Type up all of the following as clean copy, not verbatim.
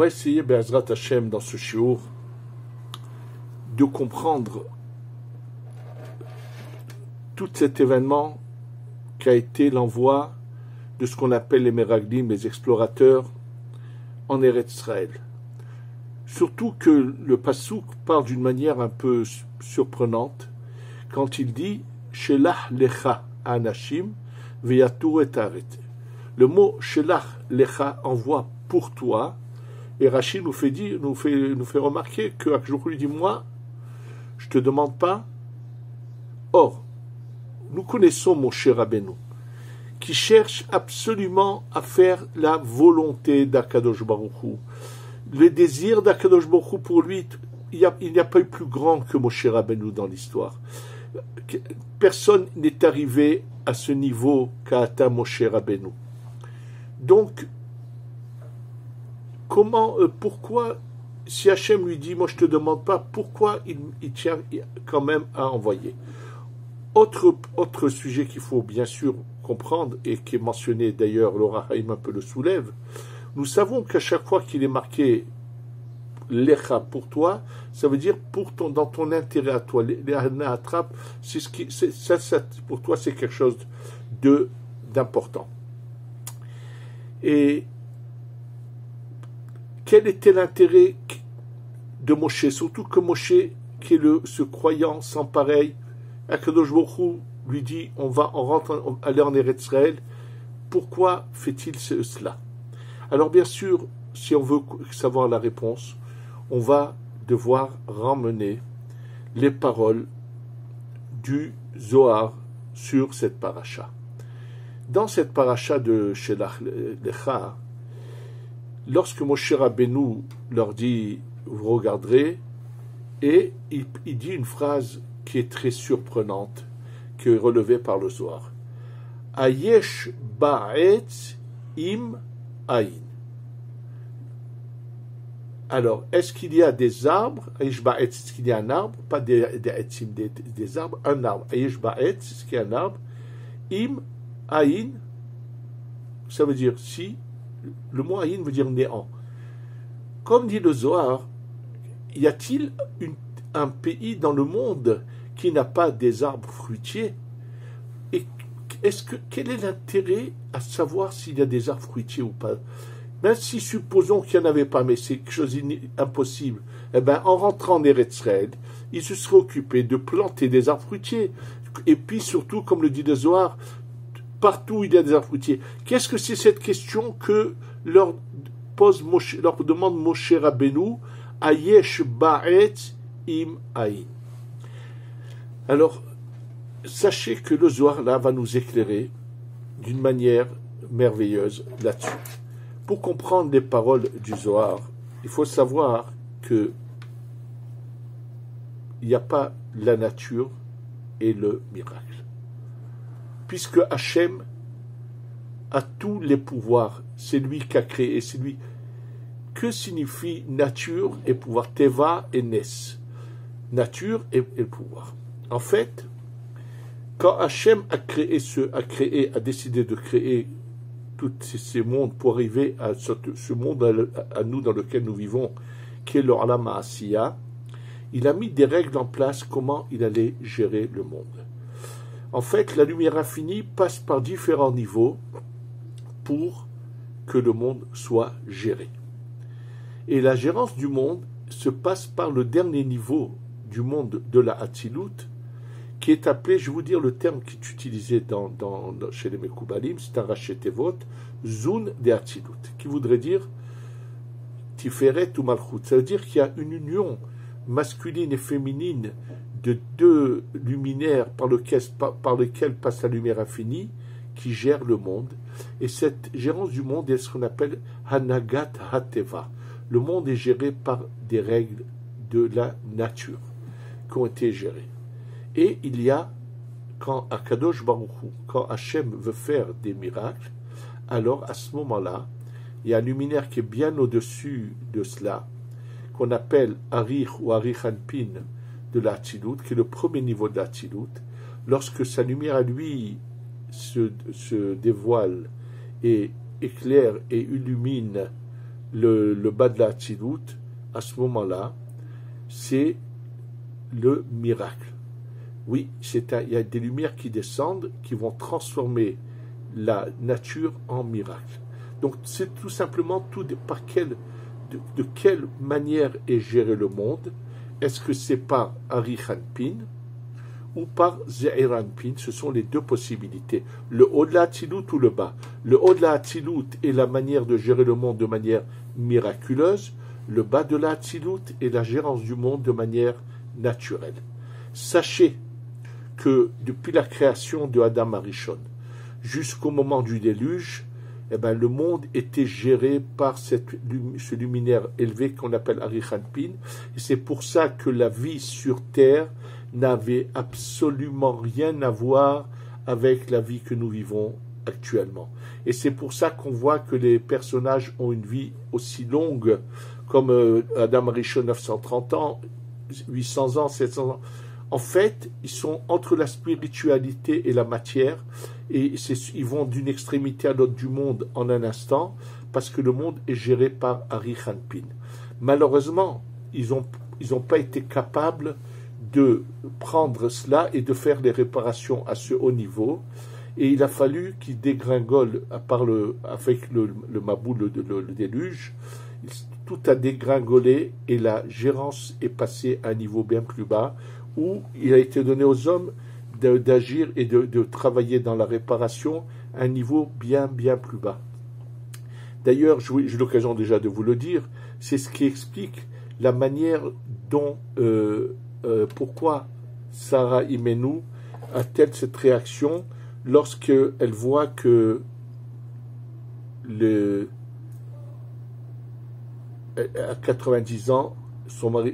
va essayer, Be'ezrat Hashem, dans ce shiur, de comprendre tout cet événement qui a été l'envoi de ce qu'on appelle les Meraglim, les explorateurs, en Eretz Israël. Surtout que le Passouk parle d'une manière un peu surprenante quand il dit « Shelach lecha anashim veyatur et aret ». Le mot « Shelach lecha » envoie pour toi, et Rashi nous fait remarquer que Akjouch lui dit « Moi, je ne te demande pas. » Or, nous connaissons Moshe Rabbeinu, qui cherche absolument à faire la volonté d'Akadosh Baruch Hu. Le désir d'Akadosh Baruch Hu, pour lui, il n'y a pas eu plus grand que Moshe Rabbeinu dans l'histoire. Personne n'est arrivé à ce niveau qu'a atteint Moshe Rabbeinu. Donc, pourquoi, si Hachem lui dit, moi je ne te demande pas, pourquoi il tient quand même à envoyer? Autre sujet qu'il faut bien sûr comprendre, et qui est mentionné d'ailleurs, Laura Haïm un peu le soulève, nous savons qu'à chaque fois qu'il est marqué Lecha pour toi, ça veut dire dans ton intérêt à toi. L'Ehana attrape, pour toi c'est quelque chose d'important. Et quel était l'intérêt de Moshe? Surtout que Moshe, qui est ce croyant sans pareil, Akadosh Baruch Hu lui dit on rentre aller en Eretz Israël. Pourquoi fait-il cela? Alors bien sûr, si on veut savoir la réponse, on va devoir ramener les paroles du Zohar sur cette paracha. Dans cette paracha de Shelach Lecha, lorsque Moshe Rabbeinu leur dit vous regarderez, et il dit une phrase qui est très surprenante, qui est relevée par le Zohar. Ayesh ba'etz im aïn. Alors, est-ce qu'il y a des arbres? Ayesh ba'etz, est-ce qu'il y a un arbre? Pas des arbres, un arbre. Ayesh ba'etz, est-ce qu'il y a un arbre? Im aïn, ça veut dire si. Le mot aïn veut dire néant. Comme dit le Zohar, y a-t-il un pays dans le monde qui n'a pas des arbres fruitiers? Et quel est l'intérêt à savoir s'il y a des arbres fruitiers ou pas? Même si supposons qu'il n'y en avait pas, mais c'est quelque chose d'impossible, eh bien, en rentrant en Eretz Israël, ils se seraient occupés de planter des arbres fruitiers. Et puis surtout, comme le dit le Zohar, partout où il y a des arbres fruitiers. Qu'est-ce que c'est cette question que leur demande Moshe Rabbeinu? Ayesh ba'etz im aïn. Alors, sachez que le Zohar là va nous éclairer d'une manière merveilleuse là-dessus. Pour comprendre les paroles du Zohar, il faut savoir que il n'y a pas la nature et le miracle. Puisque Hachem a tous les pouvoirs, c'est lui qui a créé, c'est lui. Que signifie nature et pouvoir? Teva et Nes. Nature et le pouvoir. En fait, quand Hachem a décidé de créer tous ces mondes pour arriver à ce monde à nous dans lequel nous vivons, qui est le Olam Ha'asiya, il a mis des règles en place comment il allait gérer le monde. En fait, la lumière infinie passe par différents niveaux pour que le monde soit géré. Et la gérance du monde se passe par le dernier niveau du monde de la Hatzilut, qui est appelé, je vais vous dire le terme qui est utilisé chez les Mekoubalim, c'est un Rashi Tevot, Zun de Hatzilut, qui voudrait dire Tiferet ou Malchut. Ça veut dire qu'il y a une union masculine et féminine de deux luminaires par lesquels passe la lumière infinie, qui gère le monde. Et cette gérance du monde est ce qu'on appelle Hanagat Hateva. Le monde est géré par des règles de la nature qui ont été gérées. Et il y a, quand Akadosh Baruch Hu, quand Hachem veut faire des miracles, alors à ce moment-là, il y a un luminaire qui est bien au-dessus de cela, qu'on appelle Arich ou Arich Anpin de la Hatzilut, qui est le premier niveau de la Hatzilut. Lorsque sa lumière à lui se dévoile et éclaire et illumine le bas de la Hatzilut, à ce moment-là, c'est le miracle. Oui, il y a des lumières qui descendent, qui vont transformer la nature en miracle. Donc c'est tout simplement de quelle manière est géré le monde. Est-ce que c'est par Arichanpin ou par Ze'iranpin? Ce sont les deux possibilités. Le haut de la Hatzilut ou le bas. Le haut de la Hatzilut est la manière de gérer le monde de manière miraculeuse. Le bas de la Hatzilut est la gérance du monde de manière naturelle. Sachez que depuis la création de Adam Arishon jusqu'au moment du déluge, le monde était géré par ce luminaire élevé qu'on appelle Arichanpin. Et c'est pour ça que la vie sur Terre n'avait absolument rien à voir avec la vie que nous vivons actuellement. Et c'est pour ça qu'on voit que les personnages ont une vie aussi longue, comme Adam Arishon 930 ans, 800 ans, 700 ans. En fait, ils sont entre la spiritualité et la matière, et ils vont d'une extrémité à l'autre du monde en un instant, parce que le monde est géré par Arichanpin. Malheureusement, ils n'ont pas été capables de prendre cela et de faire les réparations à ce haut niveau, et il a fallu qu'ils dégringolent avec le Maboul, le déluge. Tout a dégringolé et la gérance est passée à un niveau bien plus bas, où il a été donné aux hommes d'agir et de travailler dans la réparation à un niveau bien, bien plus bas. D'ailleurs, j'ai l'occasion déjà de vous le dire, c'est ce qui explique la manière dont, pourquoi Sarah Imenu a-t-elle cette réaction lorsqu'elle voit que à 90 ans,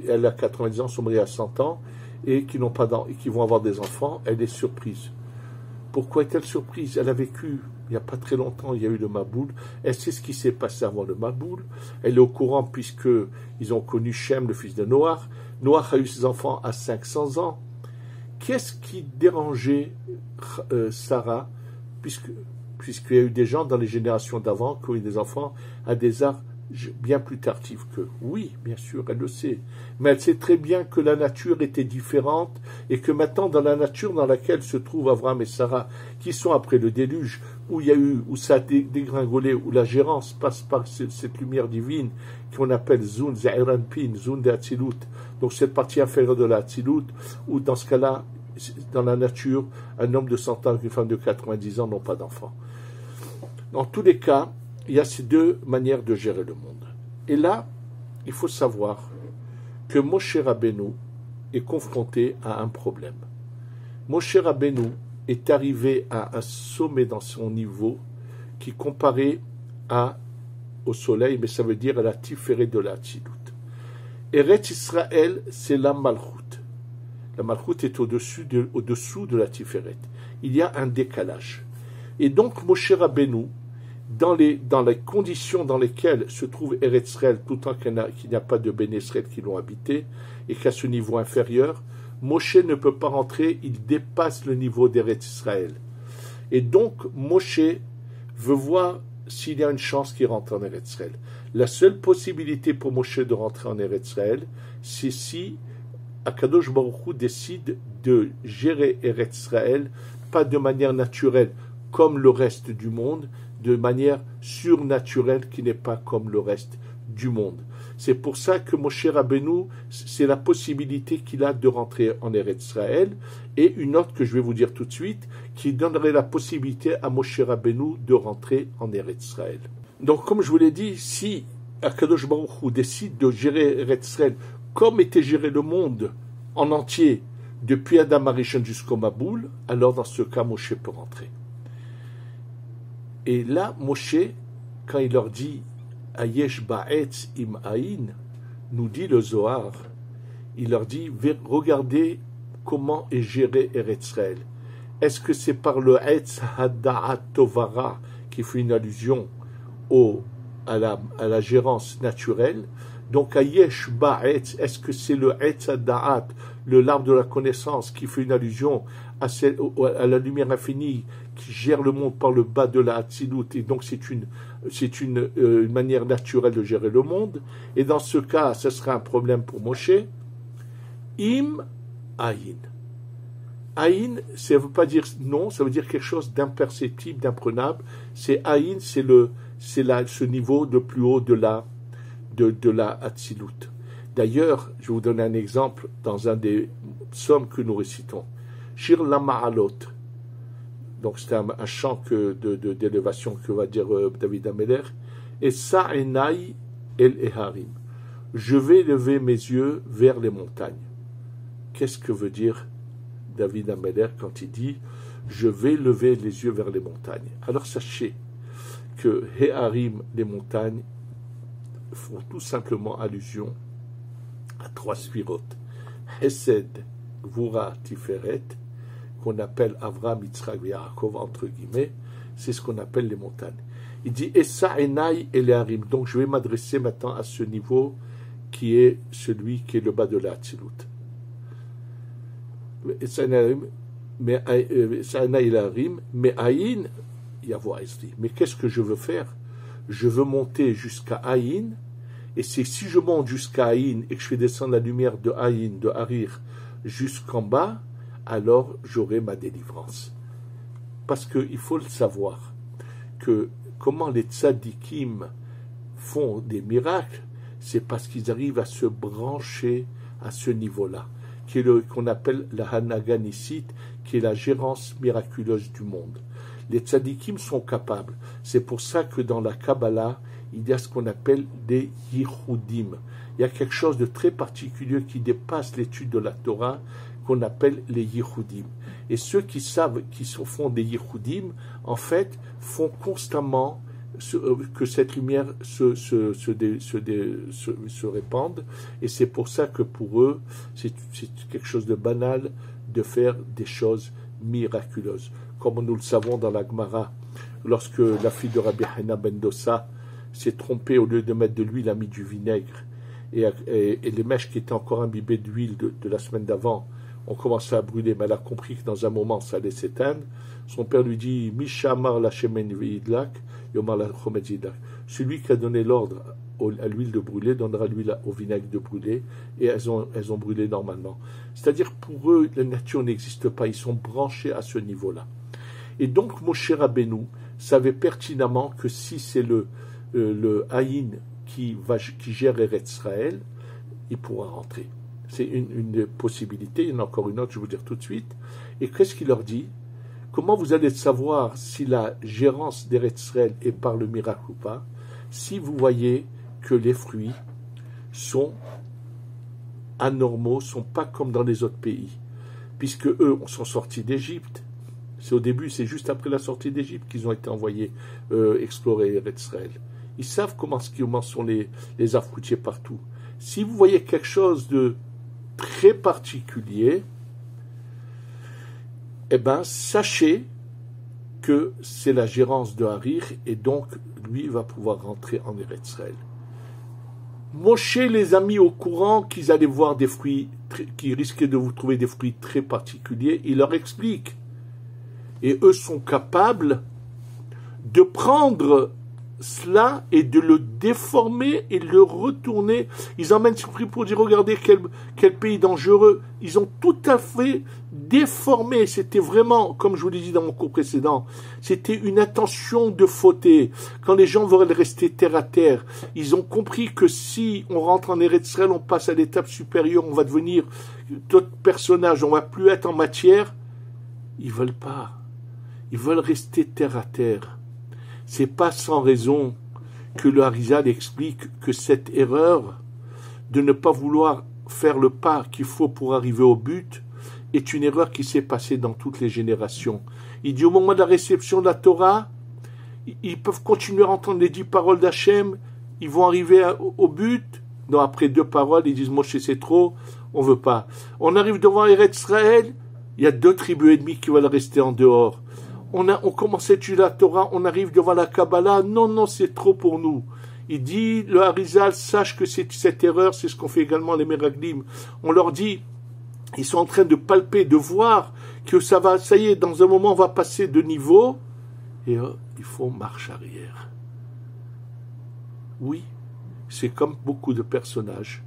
elle a 90 ans, son mari a 100 ans, et qui vont avoir des enfants, elle est surprise. Pourquoi est-elle surprise? Elle a vécu, il n'y a pas très longtemps, il y a eu le Maboul, elle sait ce qui s'est passé avant le Maboul, elle est au courant puisqu'ils ont connu Shem, le fils de Noach. Noach a eu ses enfants à 500 ans. Qu'est-ce qui dérangeait Sarah, puisqu'il y a eu des gens dans les générations d'avant qui ont eu des enfants à des âges bien plus tardifs qu'eux? Oui, bien sûr, elle le sait. Mais elle sait très bien que la nature était différente et que maintenant, dans la nature dans laquelle se trouvent Abraham et Sarah, qui sont après le déluge, où ça a dégringolé, où la gérance passe par cette lumière divine qu'on appelle Zun Ze'iranpin, Zun de Hatzilut, donc cette partie inférieure de la Hatzilut, où dans ce cas-là, dans la nature, un homme de 100 ans et une femme de 90 ans n'ont pas d'enfants. Dans tous les cas, il y a ces deux manières de gérer le monde. Et là, il faut savoir que Moshe Rabbeinu est confronté à un problème. Moshe Rabbeinu est arrivé à un sommet dans son niveau qui comparé au soleil, mais ça veut dire à la Tiferet de la Hatzilut. Eretz Israël, c'est la Malchut. La Malchut est au-dessous de la Tiferet. Il y a un décalage. Et donc Moshe Rabbeinu, dans les conditions dans lesquelles se trouve Eretz Israël, tout en qu'il n'y a pas de Ben Israël qui l'ont habité, et qu'à ce niveau inférieur, Moshe ne peut pas rentrer, il dépasse le niveau d'Eretz Israël. Et donc, Moshe veut voir s'il y a une chance qu'il rentre en Eretz Israël. La seule possibilité pour Moshe de rentrer en Eretz Israël, c'est si Akadosh Baruch Hu décide de gérer Eretz Israël, pas de manière naturelle comme le reste du monde, de manière surnaturelle qui n'est pas comme le reste du monde. C'est pour ça que Moshe Rabbeinu, c'est la possibilité qu'il a de rentrer en Eretz Israël, et une autre que je vais vous dire tout de suite, qui donnerait la possibilité à Moshe Rabbeinu de rentrer en Eretz Israël. Donc, comme je vous l'ai dit, si Akadosh Baruch Hu décide de gérer Eretz Israël comme était géré le monde en entier, depuis Adam Arishon jusqu'au Maboul, alors dans ce cas, Moshe peut rentrer. Et là, Moshe, quand il leur dit Ayesh ba'etz im aïn, nous dit le Zohar, il leur dit regardez comment est géré Eretz Israël. Est-ce que c'est par le Etz Hada'at Tovara qui fait une allusion à la gérance naturelle? Donc Ayesh ba'etz, est-ce que c'est le Etz Hada'at, l'arbre de la connaissance, qui fait une allusion à la lumière infinie qui gère le monde par le bas de la Hatzilut, et donc c'est c'est une manière naturelle de gérer le monde, et dans ce cas, ce serait un problème pour Moshe. Im Aïn. Aïn, ça ne veut pas dire non, ça veut dire quelque chose d'imperceptible, d'imprenable. C'est Aïn, c'est ce niveau de plus haut de la Hatzilut. D'ailleurs, je vais vous donner un exemple dans un des psaumes que nous récitons. Shir la Ma'alot. Donc c'est un chant d'élévation que va dire David Ameler. Et Sa'enai el Eharim. Je vais lever mes yeux vers les montagnes. Qu'est-ce que veut dire David Ameler quand il dit je vais lever les yeux vers les montagnes? Alors sachez que Eharim, les montagnes, font tout simplement allusion à 3 sphirotes. Hesed, Gvura, Tiferet, qu'on appelle Avram, Yitzhak et Yaakov, entre guillemets, c'est ce qu'on appelle les montagnes. Il dit Essa Enai et les Harim. Donc je vais m'adresser maintenant à ce niveau qui est celui qui est le bas de la Hatzilut. Mais Aïn, Yavo Aizri. Mais qu'est-ce que je veux faire? Je veux monter jusqu'à Aïn, et c'est si je monte jusqu'à Aïn et que je fais descendre la lumière de Aïn, de Harir, jusqu'en bas, alors j'aurai ma délivrance. Parce qu'il faut le savoir, que comment les tzadikim font des miracles, c'est parce qu'ils arrivent à se brancher à ce niveau-là, qu'on appelle la Hanaganisite, qui est la gérance miraculeuse du monde. Les tzadikim sont capables. C'est pour ça que dans la Kabbalah, il y a ce qu'on appelle des yichudim. Il y a quelque chose de très particulier qui dépasse l'étude de la Torah, qu'on appelle les yichudim. Et ceux qui savent, qui font des yichudim, en fait, font constamment que cette lumière se répande. Et c'est pour ça que pour eux, c'est quelque chose de banal de faire des choses miraculeuses. Comme nous le savons dans la Gemara, lorsque la fille de Rabbi Hana ben Dossa s'est trompée, au lieu de mettre de l'huile, a mis du vinaigre, et les mèches qui étaient encore imbibées d'huile de la semaine d'avant ont commencé à brûler, mais elle a compris que dans un moment ça allait s'éteindre. Son père lui dit Mishamar la shemen v'yidlak, yomar la chometz yidlak. Celui qui a donné l'ordre à l'huile de brûler donnera l'huile au vinaigre de brûler, et elles ont brûlé normalement. C'est-à-dire pour eux la nature n'existe pas, ils sont branchés à ce niveau-là. Et donc Moshe Rabbeinu savait pertinemment que si c'est le Haïn qui gère Eretz Israël, il pourra rentrer. C'est une possibilité. Il y en a encore une autre, je vais vous dire tout de suite. Et qu'est-ce qu'il leur dit? Comment vous allez savoir si la gérance d'Eretz Israël est par le miracle ou pas? Si vous voyez que les fruits sont anormaux, sont pas comme dans les autres pays, puisque eux sont sortis d'Égypte. C'est au début, c'est juste après la sortie d'Égypte qu'ils ont été envoyés explorer Eretz Israël. Ils savent comment sont les arbres fruitiers partout. Si vous voyez quelque chose de très particulier, eh bien, sachez que c'est la gérance de Harir, et donc, lui, va pouvoir rentrer en Eretz Israël. Moshe les a mis au courant qu'ils allaient voir des fruits, qu'ils risquaient de vous trouver des fruits très particuliers. Il leur explique. Et eux sont capables de prendre cela et de le déformer et de le retourner. Ils emmènent ce fruit pour dire regardez quel pays dangereux. Ils ont tout à fait déformé. C'était vraiment, comme je vous l'ai dit dans mon cours précédent, c'était une intention de fauter. Quand les gens veulent rester terre à terre, ils ont compris que si on rentre en Eretz Israël, on passe à l'étape supérieure, on va devenir d'autres personnages, on va plus être en matière. Ils veulent pas. Ils veulent rester terre à terre. C'est pas sans raison que le Harizal explique que cette erreur de ne pas vouloir faire le pas qu'il faut pour arriver au but est une erreur qui s'est passée dans toutes les générations. Il dit au moment de la réception de la Torah, ils peuvent continuer à entendre les 10 paroles d'Hachem, ils vont arriver au but. Non, après 2 paroles, ils disent Moshe c'est trop, on veut pas. On arrive devant Eretz Israël, il y a 2 tribus ennemies qui veulent rester en dehors. On commence à étudier la Torah, on arrive devant la Kabbalah, non, c'est trop pour nous. Il dit, le Harizal, sache que c'est cette erreur, c'est ce qu'on fait également les Meraglim. On leur dit, ils sont en train de palper, de voir que ça y est, dans un moment, on va passer de niveau, et il faut marche arrière. Oui, c'est comme beaucoup de personnages.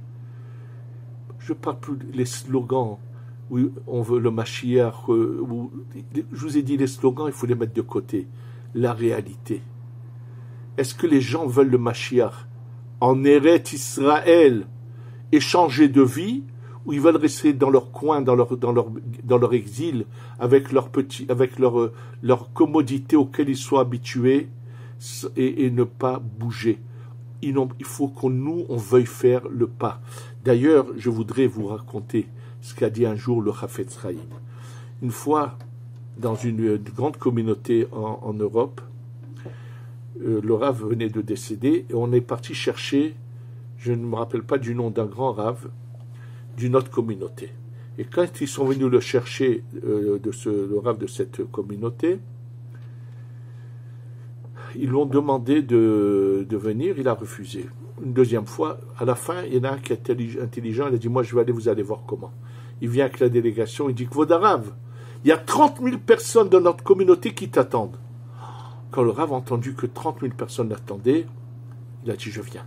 Je parle plus des slogans où on veut le Mashiach. Je vous ai dit, les slogans, il faut les mettre de côté. La réalité. Est-ce que les gens veulent le Mashiach en Eretz Israël et changer de vie, ou ils veulent rester dans leur coin, dans leur exil, avec leur commodité auquel ils sont habitués et ne pas bouger. Il faut on veuille faire le pas. D'ailleurs, je voudrais vous raconter ce qu'a dit un jour le Chafetz Chaim. Une fois, dans une grande communauté en Europe, le Rav venait de décéder et on est parti chercher, je ne me rappelle pas du nom d'un grand Rav, d'une autre communauté. Et quand ils sont venus le chercher, le Rav de cette communauté, ils lui ont demandé de venir, il a refusé. Une deuxième fois, à la fin, il y en a un qui est intelligent, il a dit, moi je vais aller, vous allez voir comment. Il vient avec la délégation, il dit, Kvod Harav, il y a 30 000 personnes dans notre communauté qui t'attendent. Quand le Rav a entendu que 30 000 personnes l'attendaient, il a dit, je viens.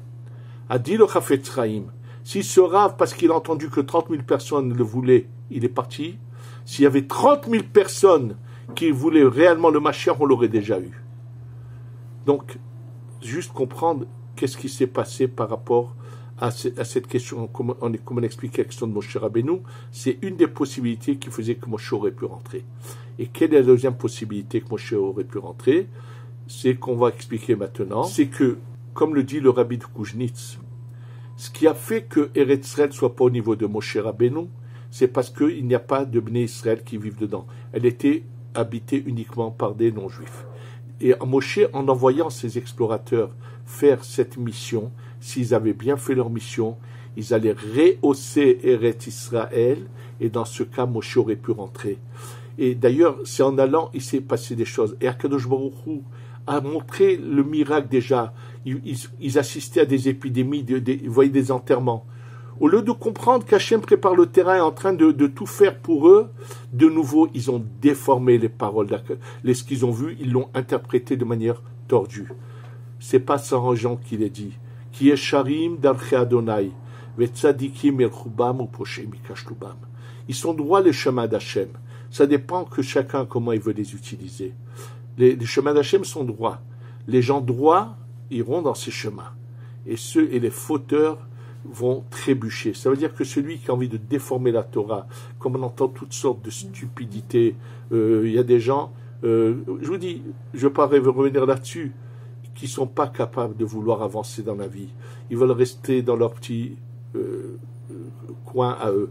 A dit le Chafetz Chaim, si ce Rav, parce qu'il a entendu que 30 000 personnes le voulaient, il est parti, s'il y avait 30 000 personnes qui voulaient réellement le Mashiach, on l'aurait déjà eu. Donc, juste comprendre qu'est-ce qui s'est passé par rapport à cette question, comme on explique la question de Moshe Rabbeinu, c'est une des possibilités qui faisait que Moshe aurait pu rentrer. Et quelle est la deuxième possibilité que Moshe aurait pu rentrer? C'est qu'on va expliquer maintenant. C'est que, comme le dit le Rabbi de Koujnitz, ce qui a fait que Eretz Israël soit pas au niveau de Moshe Rabbeinu, c'est parce qu'il n'y a pas de Bnei Israël qui vivent dedans. Elle était habitée uniquement par des non-juifs. Et Moshe, en envoyant ses explorateurs faire cette mission, s'ils avaient bien fait leur mission, ils allaient rehausser Eretz Israël, et dans ce cas, Moshe aurait pu rentrer. Et d'ailleurs, c'est en allant, il s'est passé des choses. Et Akadosh Baruch Hu a montré le miracle déjà. Ils assistaient à des épidémies, ils voyaient des enterrements. Au lieu de comprendre qu'Hachem prépare le terrain et est en train de tout faire pour eux, de nouveau, ils ont déformé les paroles. Ce qu'ils ont vu, ils l'ont interprété de manière tordue. C'est pas Saint Jean qui l'a dit. Qui est Sharim d'Alche Adonai, Vetzadikim Elchubam ou Poshem Ikashtubam. Ils sont droits les chemins d'Hachem. Ça dépend que chacun comment il veut les utiliser. Les chemins d'Hachem sont droits. Les gens droits iront dans ces chemins. Et les fauteurs vont trébucher. Ça veut dire que celui qui a envie de déformer la Torah, comme on entend toutes sortes de stupidités, il y a des gens, je vous dis, je ne vais pas revenir là-dessus, qui ne sont pas capables de vouloir avancer dans la vie. Ils veulent rester dans leur petit coin à eux.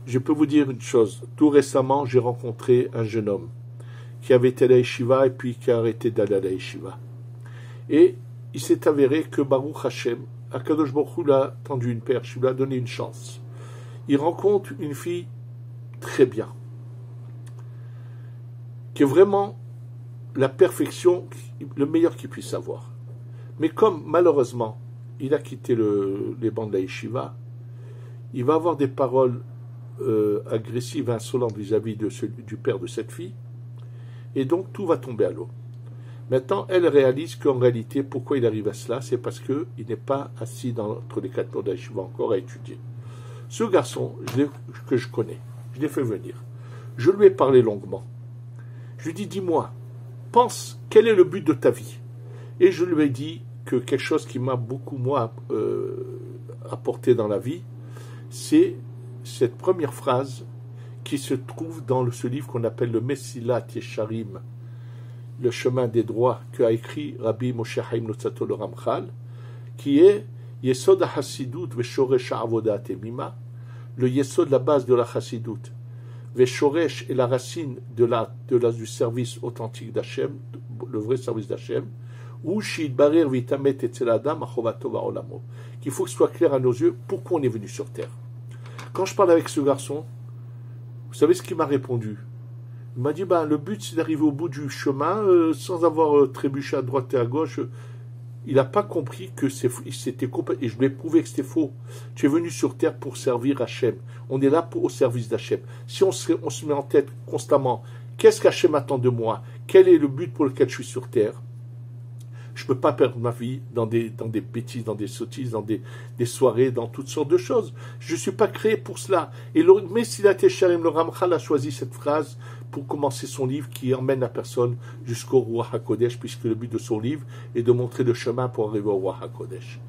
Je peux vous dire une chose. Tout récemment, j'ai rencontré un jeune homme qui avait été à la yeshiva et puis qui a arrêté d'aller à la yeshiva. Et il s'est avéré que Baruch Hashem, Akadosh Baruch Hu l'a tendu une perche, il lui a donné une chance. Il rencontre une fille très bien, qui est vraiment la perfection, le meilleur qu'il puisse avoir. Mais comme malheureusement, il a quitté les bancs de la yeshiva, il va avoir des paroles agressives, insolentes vis-à-vis du père de cette fille, et donc tout va tomber à l'eau. Maintenant, elle réalise qu'en réalité, pourquoi il arrive à cela, c'est parce qu'il n'est pas assis entre les quatre murs de la yeshiva encore à étudier. Ce garçon, que je connais, je l'ai fait venir. Je lui ai parlé longuement. Je lui ai dit, dis-moi, pense, quel est le but de ta vie? Et je lui ai dit que quelque chose qui m'a beaucoup, moi, apporté dans la vie, c'est cette première phrase qui se trouve dans ce livre qu'on appelle le Mesilat Yesharim, le chemin des droits, qu'a écrit Rabbi Moshe Chaim Luzzatto le Ramchal, qui est Yesod HaChassidut Veshoresh HaAvodat Emima, le Yesod, la base de la Chassidut, Veshoresh est la racine du service authentique d'Hachem, le vrai service d'Hachem, ou Shidbarer Vitamet Etzel Adam Achovato Va'olamo, qu'il faut que ce soit clair à nos yeux pourquoi on est venu sur terre. Quand je parle avec ce garçon, vous savez ce qu'il m'a répondu? Il m'a dit, le but c'est d'arriver au bout du chemin sans avoir trébuché à droite et à gauche. Il n'a pas compris que c'était complètement... Et je lui ai prouvé que c'était faux. Tu es venu sur terre pour servir Hachem. On est là au service d'Hachem. Si on se met en tête constamment, qu'est-ce qu'Hachem attend de moi? Quel est le but pour lequel je suis sur terre? Je ne peux pas perdre ma vie dans des bêtises, dans des sottises, dans des soirées, dans toutes sortes de choses. Je ne suis pas créé pour cela. Et le Mesilat Yesharim, le Ramchal a choisi cette phrase pour commencer son livre qui emmène la personne jusqu'au Ruach HaKodesh, puisque le but de son livre est de montrer le chemin pour arriver au Ruach HaKodesh.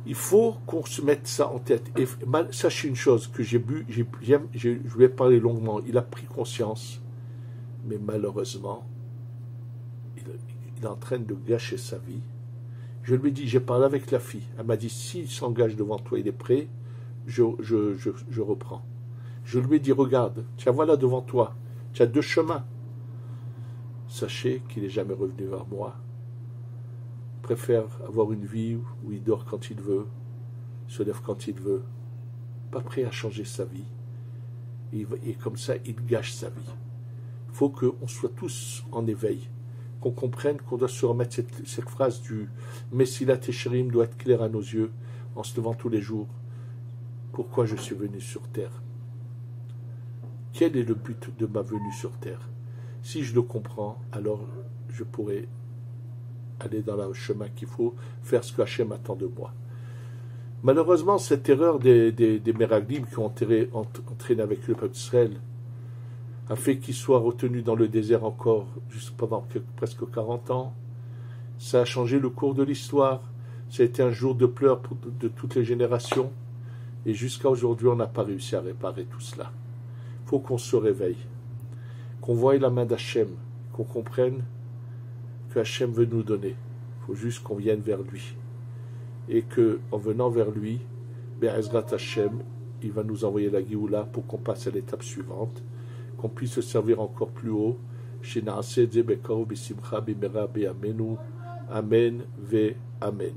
Il faut qu'on se mette ça en tête. Et sachez une chose que je lui ai parlé longuement, il a pris conscience, mais malheureusement, il est en train de gâcher sa vie. Je lui ai dit, j'ai parlé avec la fille. Elle m'a dit, s'il s'engage devant toi, il est prêt, je reprends. Je lui ai dit, regarde, tiens, voilà devant toi, tu as 2 chemins. Sachez qu'il n'est jamais revenu vers moi. Préfère avoir une vie où il dort quand il veut, se lève quand il veut, pas prêt à changer sa vie. Et comme ça, il gâche sa vie. Il faut qu'on soit tous en éveil, qu'on comprenne qu'on doit se remettre cette phrase du Mesilat Yesharim doit être claire à nos yeux en se levant tous les jours. Pourquoi je suis venu sur terre? Quel est le but de ma venue sur terre? Si je le comprends, alors je pourrai aller dans le chemin qu'il faut, faire ce que Hachem attend de moi. Malheureusement, cette erreur des Meraglim qui ont entraîné avec le peuple d'Israël a fait qu'ils soient retenus dans le désert encore pendant presque 40 ans. Ça a changé le cours de l'histoire. Ça a été un jour de pleurs de toutes les générations. Et jusqu'à aujourd'hui, on n'a pas réussi à réparer tout cela. Il faut qu'on se réveille, qu'on voie la main d'Hachem, qu'on comprenne que Hachem veut nous donner. Il faut juste qu'on vienne vers lui. Et qu'en venant vers lui, Be'ezrat Hachem, il va nous envoyer la Géoula pour qu'on passe à l'étape suivante, qu'on puisse se servir encore plus haut. Amen ve Amen.